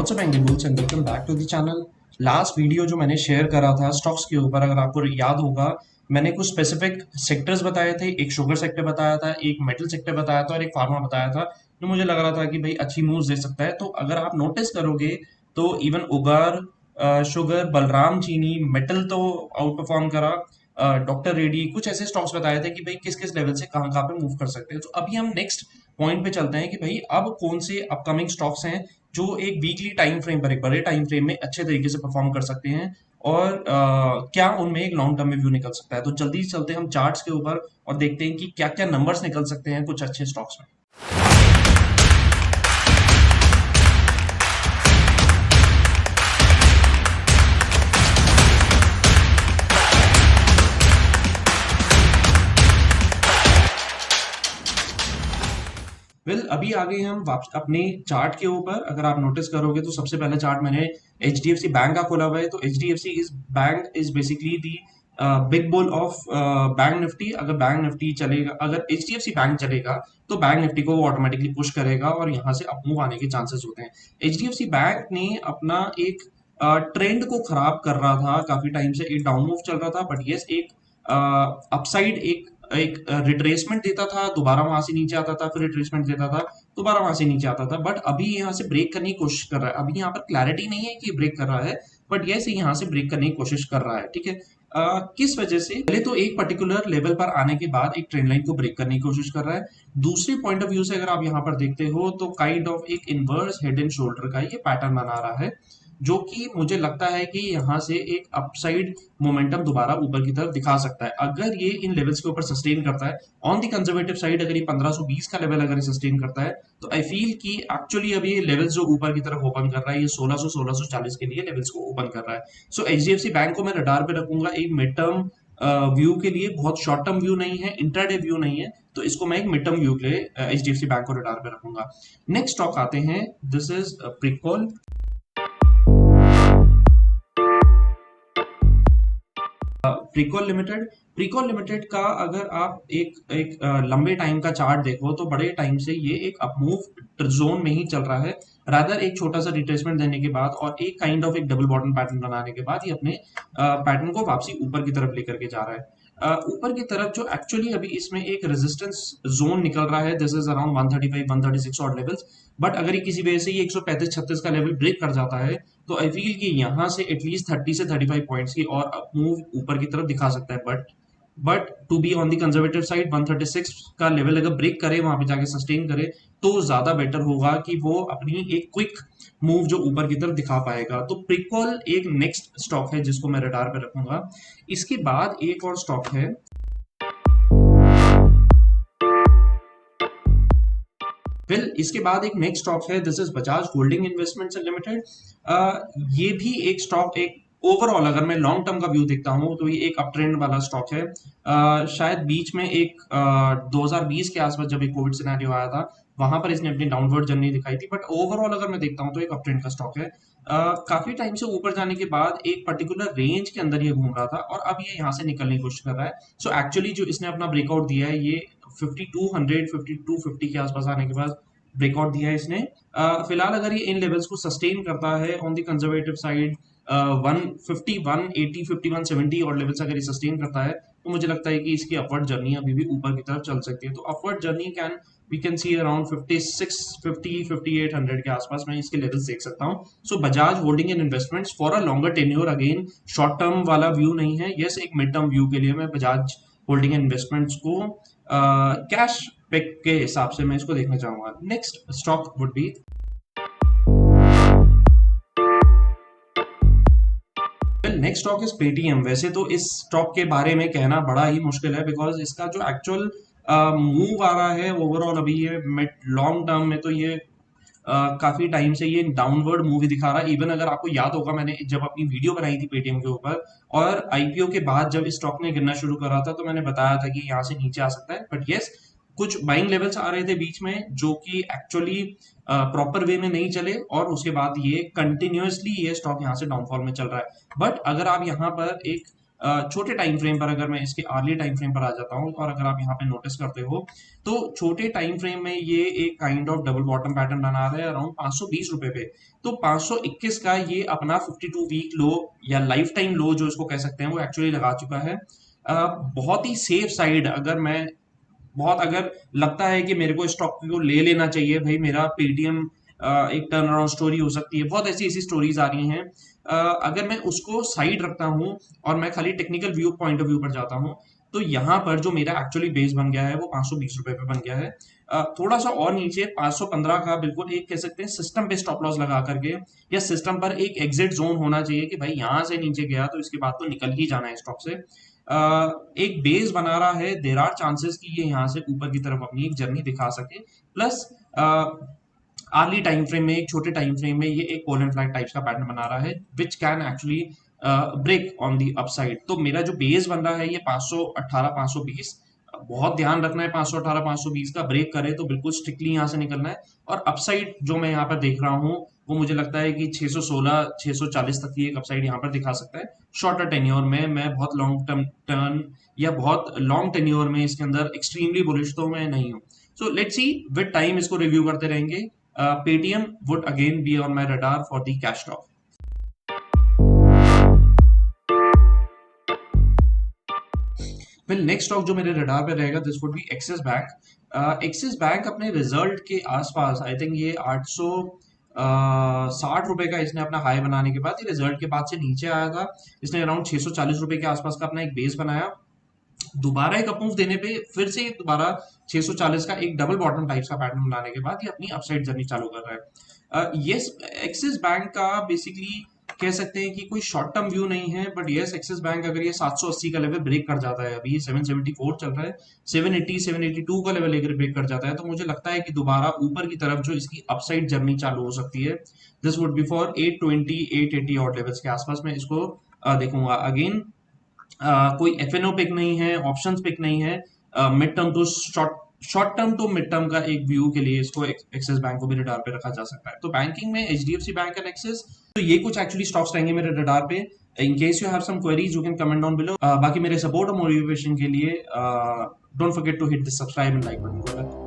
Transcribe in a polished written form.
WhatsApp angle and welcome back to the channel. Last video जो मैंने share करा था स्टॉक्स के ऊपर, अगर आपको याद होगा, मैंने कुछ स्पेसिफिक सेक्टर्स बताए थे। एक शुगर सेक्टर बताया था, एक मेटल सेक्टर बताया था और एक फार्मा बताया था, जो मुझे लग रहा था कि भाई अच्छी मूव्स दे सकता है। तो अगर आप नोटिस करोगे तो इवन उगार, शुगर, बलराम चीनी, मेटल तो आउट परफॉर्म करा। डॉक्टर रेड्डी, कुछ ऐसे स्टॉक्स बताए थे कि भाई किस किस लेवल से कहाँ कहाँ पे मूव कर सकते हैं। तो अभी हम नेक्स्ट पॉइंट पे चलते हैं कि भाई अब कौन से अपकमिंग स्टॉक्स हैं जो एक वीकली टाइम फ्रेम पर, एक बड़े टाइम फ्रेम में अच्छे तरीके से परफॉर्म कर सकते हैं, और क्या उनमें एक लॉन्ग टर्म में व्यू निकल सकता है। तो जल्दी से चलते हैं हम चार्ट्स के ऊपर और देखते हैं कि क्या क्या नंबर्स निकल सकते हैं कुछ अच्छे स्टॉक्स में। अभी आ गए हम वापस अपने चार्ट के ऊपर। अगर आप नोटिस करोगे तो सबसे पहला चार्ट मैंने H D F C bank का खोला हुआ है। तो H D F C is bank is basically the big bull of bank Nifty. अगर बैंक निफ्टी चलेगा, अगर H D F C bank चलेगा तो बैंक निफ्टी को वो ऑटोमेटिकली पुश करेगा और यहाँ से अपमूव आने के चांसेस होते हैं। H D F C bank ने अपना एक ट्रेंड को खराब कर रहा था काफी टाइम से, एक डाउन मूव चल रहा था, बट यस एक अपसाइड, एक एक रिट्रेसमेंट देता था, दोबारा वहां से नीचे आता था, फिर रिट्रेसमेंट देता था, दोबारा वहां से नीचे आता था। बट अभी यहाँ से ब्रेक करने की कोशिश कर रहा है। अभी यहाँ पर क्लैरिटी नहीं है कि ये ब्रेक कर रहा है, बट यस यहाँ से ब्रेक करने की कोशिश कर रहा है। ठीक है, किस वजह से? पहले तो एक पर्टिकुलर लेवल पर आने के बाद एक ट्रेंड लाइन को ब्रेक करने की कोशिश कर रहा है। दूसरे पॉइंट ऑफ व्यू से अगर आप यहाँ पर देखते हो तो काइंड ऑफ एक इनवर्स हेड एंड शोल्डर का ये पैटर्न बना रहा है, जो कि मुझे लगता है कि यहाँ से एक अपसाइड मोमेंटम दोबारा ऊपर की तरफ दिखा सकता है अगर ये इन लेवल्स के ऊपर सस्टेन करता है। ऑन द कंजर्वेटिव साइड अगर ये 1520 का लेवल अगर ये सस्टेन करता है तो आई फील कि एक्चुअली अभी ये लेवल्स जो ऊपर की तरफ ओपन कर रहा है, ये 1600 1640 के लिए लेवल्स को ओपन कर रहा है। सो एचडीएफसी बैंक को मैं रडार पे रखूंगा एक मिड टर्म व्यू के लिए। बहुत शॉर्ट टर्म व्यू नहीं है, इंट्राडे व्यू नहीं है, तो इसको मैं एक मिड टर्म व्यू के लिए एचडीएफसी बैंक को रडार पे रखूंगा। नेक्स्ट स्टॉक आते हैं, दिस इज प्रिकॉल। प्रीकॉल लिमिटेड का अगर आप एक एक लंबे टाइम का चार्ट देखो तो बड़े टाइम से ये एक अपमूव जोन में ही चल रहा है। रादर एक छोटा सा रिट्रेसमेंट देने के बाद और एक काइंड ऑफ एक डबल बॉटम पैटर्न बनाने के बाद ये अपने पैटर्न को वापसी ऊपर की तरफ लेकर के जा रहा है। ऊपर की तरफ जो एक्चुअली अभी इसमें एक रेजिस्टेंस जोन निकल रहा है, this is around 135 136 odd levels. But अगर ये किसी वजह से ये 135 36 का लेवल ब्रेक कर जाता है तो आई फील कि यहाँ से एटलीस्ट 30 से 35 पॉइंट्स की और मूव ऊपर की तरफ दिखा सकता है। But to be on the conservative side 136 का लेवल अगर ब्रेक करे, वहां पे जाके सस्टेन करे, तो ज्यादा बेटर होगा कि वो अपनी एक क्विक मूव जो ऊपर की तरफ दिखा पाएगा। तो प्रिकॉल एक नेक्स्ट स्टॉक है जिसको मैं रडार पे रखूंगा। इसके बाद एक और स्टॉक है, फिर इसके बाद एक नेक्स्ट स्टॉक है, this is Bajaj holding investments limited. ये भी एक स्टॉक, एक ओवरऑल अगर मैं लॉन्ग टर्म का व्यू देखता हूँ तो ये एक अप ट्रेंड वाला स्टॉक है। शायद बीच में एक 2020 के आसपास जब एक कोविड सिनेरियो आया था, वहां पर इसने अपनी डाउनवर्ड जर्नी दिखाई थी। बट ओवरऑल अगर मैं देखता हूँ तो एक अप ट्रेंड का स्टॉक है। काफी टाइम से ऊपर जाने के बाद एक पर्टिकुलर रेंज के अंदर ये घूम रहा था और अब ये यहाँ से निकलने की कोशिश कर रहा है। सो एक्चुअली जो इसने अपना ब्रेकआउट दिया है, ये 5200 5250 के आसपास आने के बाद ब्रेकआउट दिया है इसने। फिलहाल अगर ये इन लेवल्स को सस्टेन करता है ऑन द कंजर्वेटिव साइड, 150 180 50 170 और लेवल्स अगर ये सस्टेन करता है तो मुझे लगता है कि इसकी अपवर्ड जर्नी अभी भी ऊपर की तरफ चल सकती है। तो upward journey we can see around 56 50 5800 के आसपास मैं इसके लेवल्स देख सकता हूँ। So Bajaj holding and investments for a longer tenure, again short term वाला व्यू नहीं है, यस एक मिड टर्म व्यू के लिए मैं बजाज होल्डिंग एंड इन्वेस्टमेंट्स को कैश पिक के हिसाब से मैं इसको देखना चाहूंगा। Next stock would be, next stock is Paytm. वैसे तो इस स्टॉक के बारे में कहना बड़ा ही मुश्किल है, बिकॉज इसका जो एक्चुअल मूव आ रहा है ओवरऑल अभी ये मिड लॉन्ग टर्म में, तो ये काफी टाइम से ये डाउनवर्ड मूवी दिखा रहा है। इवन अगर आपको याद होगा, मैंने जब अपनी वीडियो बनाई थी पेटीएम के ऊपर और आईपीओ के बाद जब इस स्टॉक ने गिरना शुरू करा था, तो मैंने बताया था कि यहाँ से नीचे आ सकता है। बट यस, कुछ बाइंग लेवल्स आ रहे थे बीच में जो कि एक्चुअली प्रॉपर वे में नहीं चले और उसके बाद ये कंटिन्यूअसली ये स्टॉक यहाँ से डाउनफॉल में चल रहा है। बट अगर आप यहाँ पर एक छोटे टाइम फ्रेम पर अगर मैं इसके अर्ली टाइम फ्रेम पर आ जाता हूँ और अगर आप यहाँ पे नोटिस करते हो तो छोटे टाइम फ्रेम में ये एक kind of double bottom pattern बना रहा है अराउंड 520 रुपए पे। तो 521 का ये अपना 52 वीक लो या लाइफ टाइम लो जो इसको कह सकते हैं वो एक्चुअली लगा चुका है। बहुत ही सेफ साइड अगर मैं बहुत अगर लगता है कि मेरे को स्टॉक को ले लेना चाहिए भाई, मेरा पेटीएम एक टर्न अराउंड स्टोरी हो सकती है, बहुत ऐसी ऐसी स्टोरीज आ रही हैं। अगर मैं उसको साइड रखता हूँ और मैं खाली technical view point of view पर जाता हूँ तो यहाँ पर जो मेरा एक्चुअली बेस बन गया है वो 520 रुपए पे बन गया है। थोड़ा सा और नीचे 515 का बिल्कुल एक कह सकते हैं सिस्टम पे स्टॉप लॉस लगा करके या सिस्टम पर एक एग्जिट जोन होना चाहिए कि भाई यहाँ से नीचे गया तो इसके बाद तो निकल ही जाना है स्टॉक से। एक बेस बना रहा है, देर आर चांसेस कि ये यहाँ से ऊपर की तरफ अपनी एक जर्नी दिखा सके। प्लस अर्ली टाइम फ्रेम में एक छोटे टाइम फ्रेम में ये एक पोल एंड फ्लैग टाइप्स का पैटर्न बना रहा है which can actually break on the upside. तो मेरा जो बेस बन रहा है ये 518 520, बहुत ध्यान रखना है 518 520 का ब्रेक करे तो बिल्कुल स्ट्रिक्टली यहाँ से निकलना है। और अपसाइड जो मैं यहाँ पर देख रहा हूँ वो मुझे लगता है कि 616 640 तक की एक अपसाइड यहाँ पर दिखा सकता है शॉर्टर टेन्योर में। मैं बहुत लॉन्ग टर्म टर्न या बहुत लॉन्ग टेन्योर में इसके अंदर एक्सट्रीमली बुलिश तो मैं नहीं हूँ। So let's see with time इसको रिव्यू करते रहेंगे। Paytm would again be on my radar for the cash stock. Well next stock जो मेरे रडार पे रहेगा this would be axis bank. Axis bank अपने रिजल्ट के आसपास आई थिंक ये 860 रुपए का इसने अपना हाई बनाने के बाद ये रिजल्ट के बाद से नीचे आया था। इसने अराउंड 640 रुपए के आसपास का अपना एक बेस बनाया, दोबारा एक अप मूव देने पे फिर से दोबारा 640 का एक डबल बॉटम टाइप्स का पैटर्न बनाने के बाद ये अपनी अपसाइड जर्नी चालू कर रहा है। यस एक्सिस बैंक का बेसिकली कह सकते हैं कि कोई शॉर्ट टर्म व्यू नहीं है, बट यस एक्सिस बैंक अगर ये 780 का लेवल ब्रेक कर जाता है, अभी ये 774 चल रहा है, 780 782 का लेवल अगर ब्रेक कर जाता है तो मुझे लगता है कि दोबारा ऊपर की तरफ जो इसकी अपसाइड जर्नी चालू हो सकती है दिस वुड बी फॉर 820 880 और लेवल्स के आसपास में इसको देखूंगा। अगेन कोई एफएनओ पिक नहीं है, ऑप्शंस पिक नहीं है, mid term to short term to mid term का एक व्यू के लिए इसको एक्सिस बैंक को भी रडार पे रखा जा सकता है। तो बैंकिंग में एचडीएफसी बैंक एंड एक्सिस, तो ये कुछ एक्चुअली स्टॉक्स रहेंगे मेरे रडार पे। In case you have some queries you can comment down below. बाकी मेरे सपोर्ट और मोटिवेशन के लिए don't forget to hit the subscribe and like button.